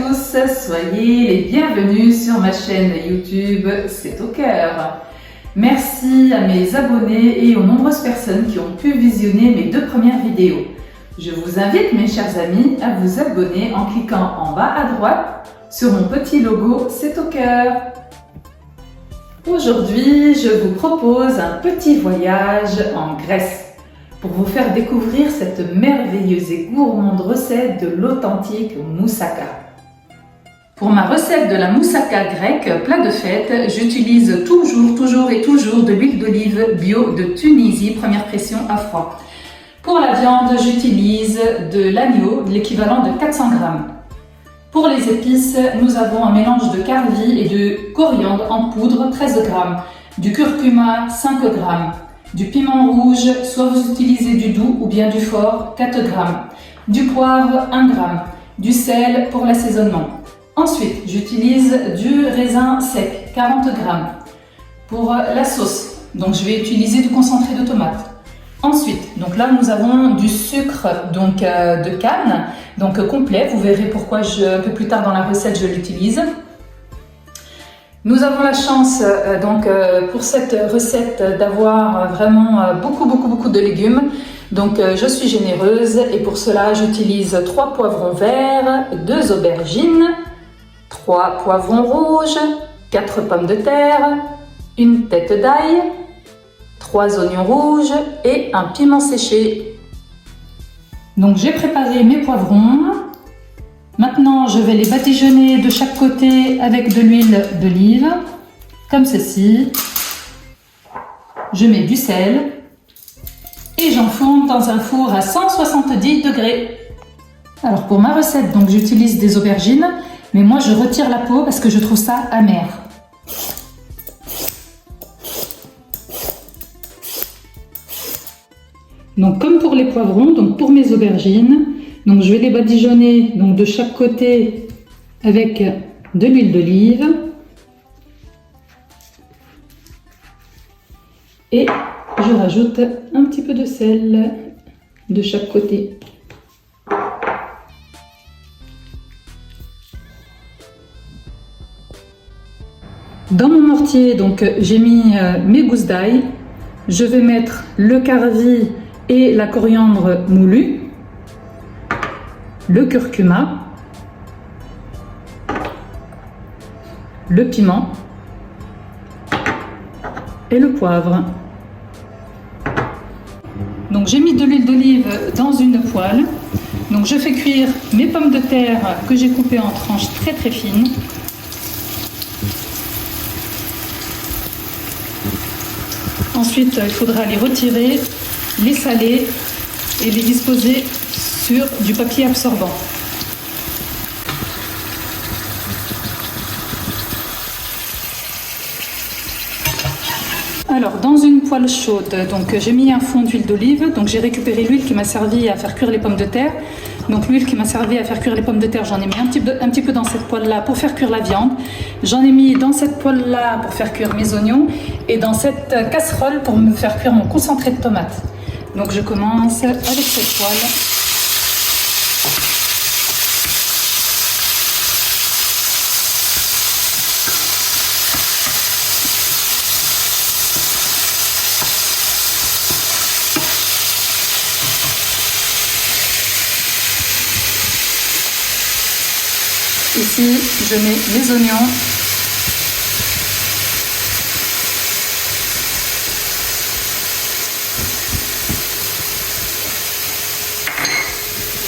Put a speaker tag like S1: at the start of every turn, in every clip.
S1: tous, soyez les bienvenus sur ma chaîne YouTube C'est au cœur. Merci à mes abonnés et aux nombreuses personnes qui ont pu visionner mes 2 premières vidéos. Je vous invite mes chers amis à vous abonner en cliquant en bas à droite sur mon petit logo C'est au cœur. Aujourd'hui, je vous propose un petit voyage en Grèce pour vous faire découvrir cette merveilleuse et gourmande recette de l'authentique moussaka. Pour ma recette de la moussaka grecque plat de fête, j'utilise toujours de l'huile d'olive bio de Tunisie, première pression à froid. Pour la viande, j'utilise de l'agneau, l'équivalent de 400 g. Pour les épices, nous avons un mélange de carvi et de coriandre en poudre, 13 g, du curcuma, 5 g, du piment rouge, soit vous utilisez du doux ou bien du fort, 4 g, du poivre, 1 g, du sel pour l'assaisonnement. Ensuite, j'utilise du raisin sec, 40 g. Pour la sauce, donc je vais utiliser du concentré de tomate. Ensuite, donc là nous avons du sucre de canne, complet. Vous verrez pourquoi un peu plus tard dans la recette je l'utilise. Nous avons la chance pour cette recette d'avoir vraiment beaucoup de légumes. Donc je suis généreuse et pour cela j'utilise 3 poivrons verts, 2 aubergines, 3 poivrons rouges, 4 pommes de terre, une tête d'ail, 3 oignons rouges et un piment séché. Donc j'ai préparé mes poivrons. Maintenant je vais les badigeonner de chaque côté avec de l'huile d'olive, comme ceci. Je mets du sel et j'enfourne dans un four à 170 degrés. Alors pour ma recette, donc j'utilise des aubergines, mais moi je retire la peau parce que je trouve ça amer. Donc comme pour les poivrons, donc pour mes aubergines, donc je vais les badigeonner de chaque côté avec de l'huile d'olive et je rajoute un petit peu de sel de chaque côté. Dans mon mortier, donc j'ai mis mes gousses d'ail. Je vais mettre le carvi et la coriandre moulue, le curcuma, le piment et le poivre. Donc j'ai mis de l'huile d'olive dans une poêle. Donc je fais cuire mes pommes de terre que j'ai coupées en tranches très fines. Ensuite, il faudra les retirer, les saler et les disposer sur du papier absorbant. Alors, dans une poêle chaude, j'ai mis un fond d'huile d'olive. Donc, j'ai récupéré l'huile qui m'a servi à faire cuire les pommes de terre. Donc, l'huile qui m'a servi à faire cuire les pommes de terre, j'en ai mis un petit peu dans cette poêle-là pour faire cuire la viande. J'en ai mis dans cette poêle-là pour faire cuire mes oignons et dans cette casserole pour me faire cuire mon concentré de tomate. Donc, je commence avec cette poêle. Ici, je mets les oignons.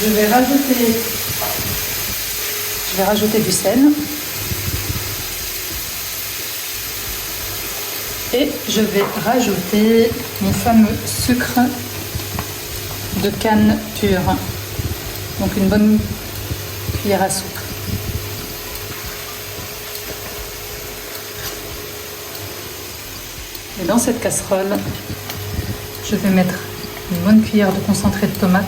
S1: Je vais rajouter du sel. Et je vais rajouter mon fameux sucre de canne pure. Donc une bonne cuillère à soupe. Et dans cette casserole, je vais mettre une bonne cuillère de concentré de tomate.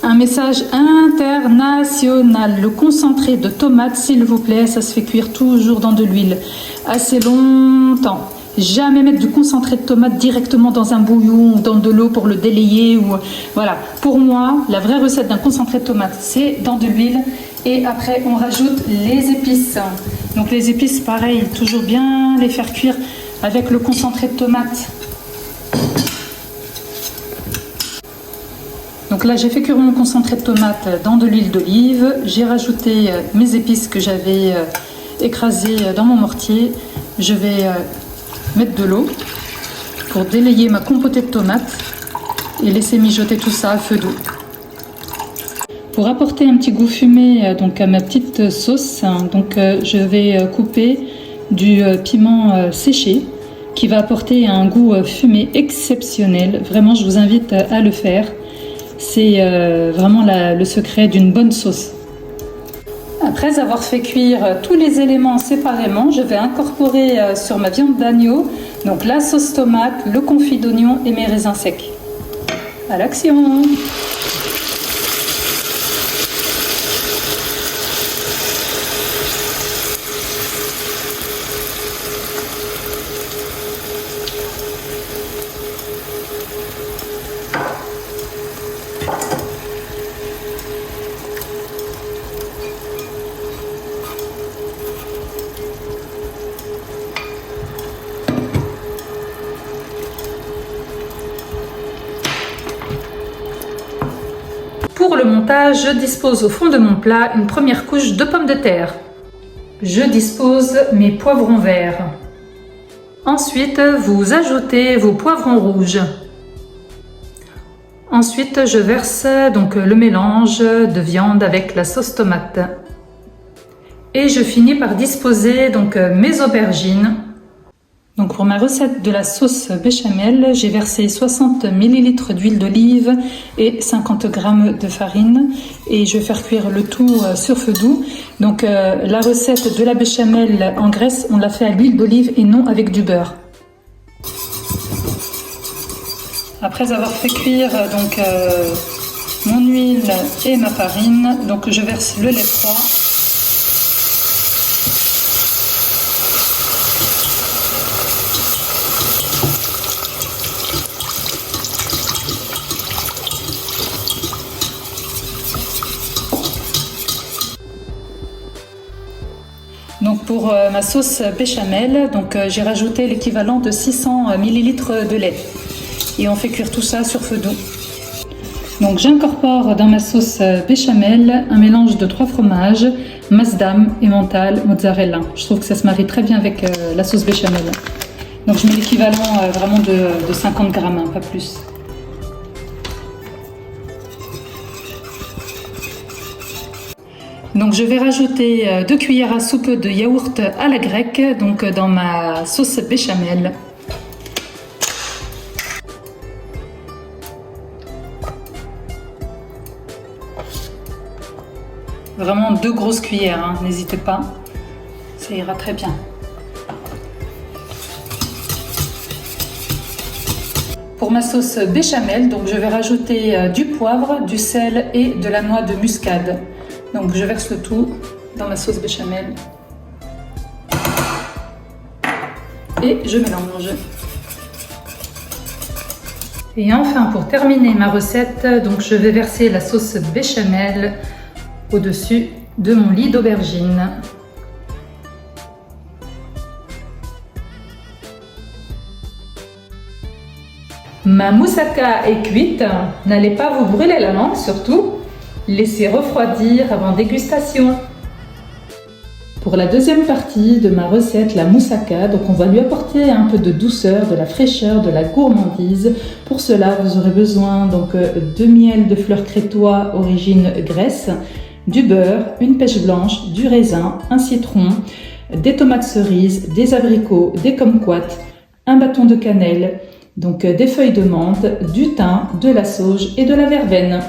S1: Un message international. Le concentré de tomate, s'il vous plaît, ça se fait cuire toujours dans de l'huile assez longtemps. Jamais mettre du concentré de tomate directement dans un bouillon ou dans de l'eau pour le délayer. Voilà. Pour moi, la vraie recette d'un concentré de tomate, c'est dans de l'huile. Et après, on rajoute les épices. Donc les épices, pareil, toujours bien les faire cuire avec le concentré de tomate. Donc là, j'ai fait cuire mon concentré de tomate dans de l'huile d'olive. J'ai rajouté mes épices que j'avais écrasées dans mon mortier. Je vais mettre de l'eau pour délayer ma compotée de tomates et laisser mijoter tout ça à feu doux. Pour apporter un petit goût fumé donc à ma petite sauce, donc je vais couper du piment séché qui va apporter un goût fumé exceptionnel. Vraiment, je vous invite à le faire. C'est vraiment le secret d'une bonne sauce. Après avoir fait cuire tous les éléments séparément, je vais incorporer sur ma viande d'agneau donc la sauce tomate, le confit d'oignon et mes raisins secs. À l'action! Pour le montage, je dispose au fond de mon plat une première couche de pommes de terre. Je dispose mes poivrons verts. Ensuite, vous ajoutez vos poivrons rouges. Ensuite, je verse donc le mélange de viande avec la sauce tomate. Et je finis par disposer donc mes aubergines. Donc pour ma recette de la sauce béchamel, j'ai versé 60 ml d'huile d'olive et 50 g de farine et je vais faire cuire le tout sur feu doux. Donc la recette de la béchamel en Grèce, on l'a fait à l'huile d'olive et non avec du beurre. Après avoir fait cuire donc mon huile et ma farine, donc je verse le lait froid. Donc pour ma sauce béchamel, donc j'ai rajouté l'équivalent de 600 ml de lait et on fait cuire tout ça sur feu doux. Donc j'incorpore dans ma sauce béchamel un mélange de 3 fromages, Masdam, Emmental, mozzarella. Je trouve que ça se marie très bien avec la sauce béchamel. Donc je mets l'équivalent vraiment de 50 grammes, hein, pas plus. Donc je vais rajouter 2 cuillères à soupe de yaourt à la grecque donc dans ma sauce béchamel. Vraiment 2 grosses cuillères, hein, n'hésitez pas, ça ira très bien. Pour ma sauce béchamel, donc je vais rajouter du poivre, du sel et de la noix de muscade. Donc je verse le tout dans ma sauce béchamel et je mélange. Et enfin, pour terminer ma recette, donc je vais verser la sauce béchamel au-dessus de mon lit d'aubergine. Ma moussaka est cuite, n'allez pas vous brûler la langue surtout. Laissez refroidir avant dégustation. Pour la deuxième partie de ma recette, la moussaka, donc on va lui apporter un peu de douceur, de la fraîcheur, de la gourmandise. Pour cela, vous aurez besoin donc de miel de fleurs crétois origine Grèce, du beurre, une pêche blanche, du raisin, un citron, des tomates cerises, des abricots, des kumquats, un bâton de cannelle, donc des feuilles de menthe, du thym, de la sauge et de la verveine.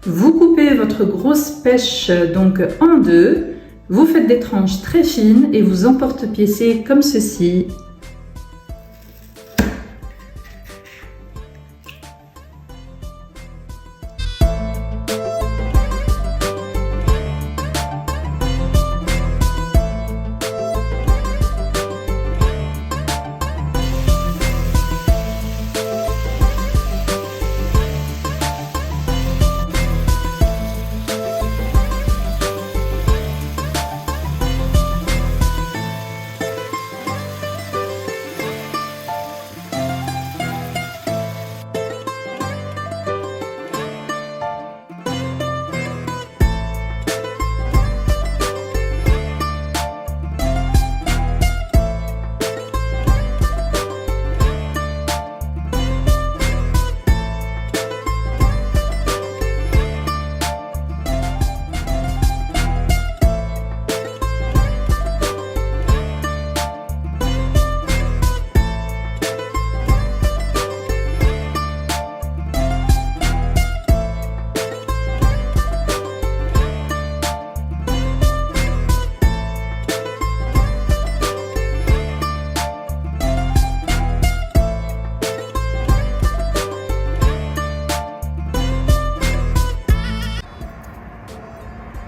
S1: Vous coupez coupez votre grosse pêche donc en deux, vous faites des tranches très fines et vous emporte-piécez comme ceci.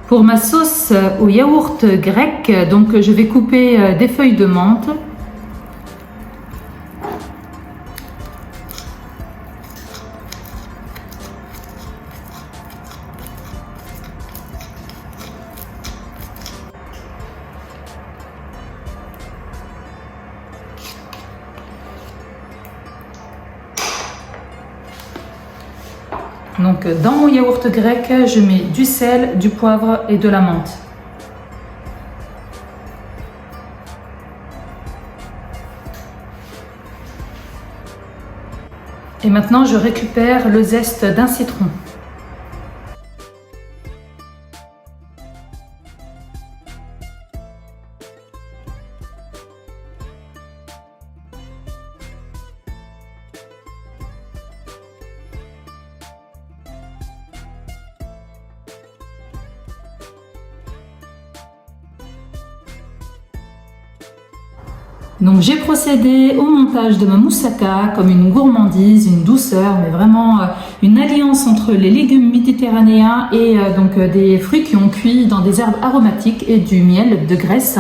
S1: Pour ma sauce au yaourt grec, donc je vais couper des feuilles de menthe. Donc dans mon yaourt grec, je mets du sel, du poivre et de la menthe. Et maintenant, je récupère le zeste d'un citron. Donc j'ai procédé au montage de ma moussaka comme une gourmandise, une douceur, mais vraiment une alliance entre les légumes méditerranéens et donc des fruits qui ont cuit dans des herbes aromatiques et du miel de Grèce.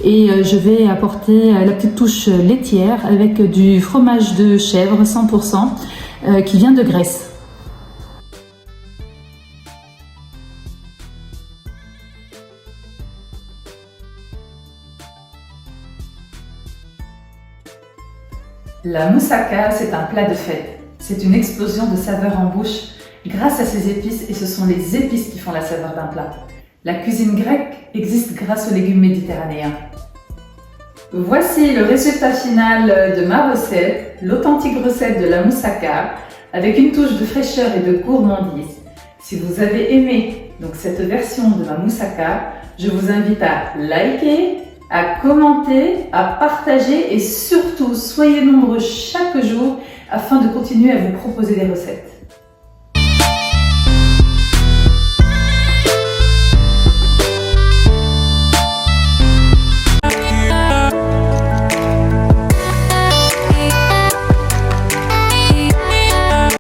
S1: Et je vais apporter la petite touche laitière avec du fromage de chèvre 100% qui vient de Grèce. La moussaka, c'est un plat de fête. C'est une explosion de saveurs en bouche grâce à ses épices et ce sont les épices qui font la saveur d'un plat. La cuisine grecque existe grâce aux légumes méditerranéens. Voici le résultat final de ma recette, l'authentique recette de la moussaka avec une touche de fraîcheur et de gourmandise. Si vous avez aimé donc, cette version de ma moussaka, je vous invite à liker, à commenter, à partager et surtout soyez nombreux chaque jour afin de continuer à vous proposer des recettes.